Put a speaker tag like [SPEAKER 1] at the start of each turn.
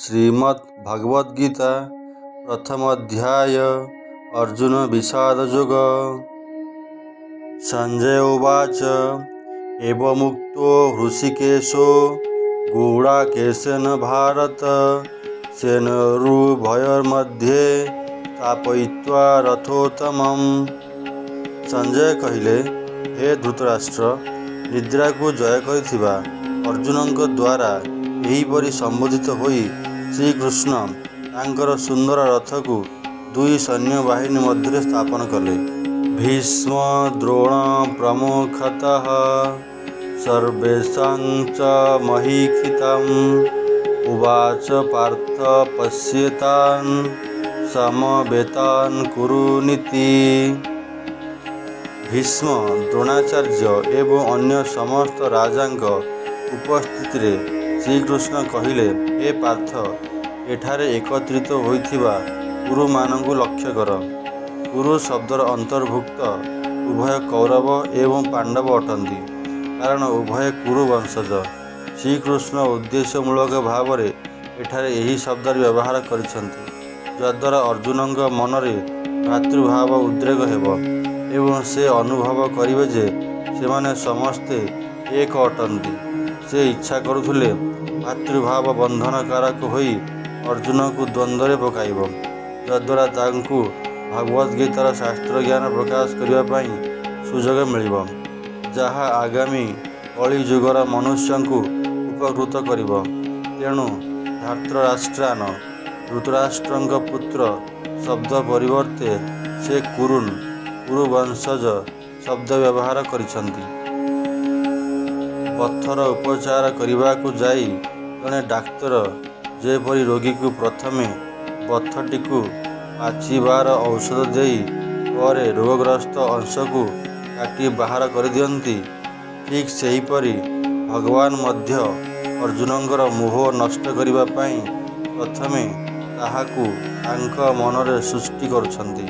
[SPEAKER 1] श्रीमद् भगवद गीता प्रथम अध्याय अर्जुन विषाद योग। संजय उवाच एवमुक्तो हृषिकेशो गूढाकेशेन भारत सेनोरुभयोर्मध्ये स्थापयित्वा रथोत्तमम्। संजय कहिले, हे धृतराष्ट्र, निद्रा को जय करिथिबा अर्जुनଙ୍କ द्वारा एहीपरि संबोधित होई श्रीकृष्ण तांकर सुंदर रथ को दुई सैन्य बाहिनी मध्य स्थापन कले। भीष्म द्रोण प्रमुखतः सर्वेषां च महीक्षितम् उवाच पार्थ पश्येतान् समवेतान् कुरुनीति। भीष्म द्रोणाचार्य एवं अन्य समस्त राजांक उपस्थिति रे श्रीकृष्ण कहिले, हे पार्थ, एठारे एकत्रित होइथिबा कुरु मानंकु लक्ष्य कर। कुरु शब्दर अंतर्भुक्त उभय कौरव एवं पांडव अटंती, कारण उभय कुरु वंशज। श्रीकृष्ण उद्देश्यमूलक भाव में एठारे यही शब्दर व्यवहार करिसंति, जद्वारा अर्जुनंक मनरे भातृभाव उद्रेक हेब एवं से अनुभव करिवे जे सेमाने समस्ते एक अटंती। से इच्छा करुले भातृभाव बंधन कारक होई अर्जुन को द्वंद्व पकाइब, जद्वारा तांकु भगवद गीतार शास्त्र ज्ञान प्रकाश करने सुजोग मिलिब, जहा आगामी कली जुगर मनुष्य को उपकृत करिब। तेणु धार्तराष्ट्रान धृतराष्ट्रंक पुत्र शब्द परिवर्ते से कुरु वंशज शब्द व्यवहार करिसंति। पत्थर उपचार करने को जाई जड़े डाक्तर जेपरी रोगी को प्रथमे पत्थरटी को पाचिबार औषध देई पर रोगग्रस्त अंश को काटी बाहर कर दियंती, ठीक सेहीपरि भगवान मध्य अर्जुनंकर मोह नष्ट करने प्रथमे ताहाकु तांक मनरे सृष्टि करुछंती।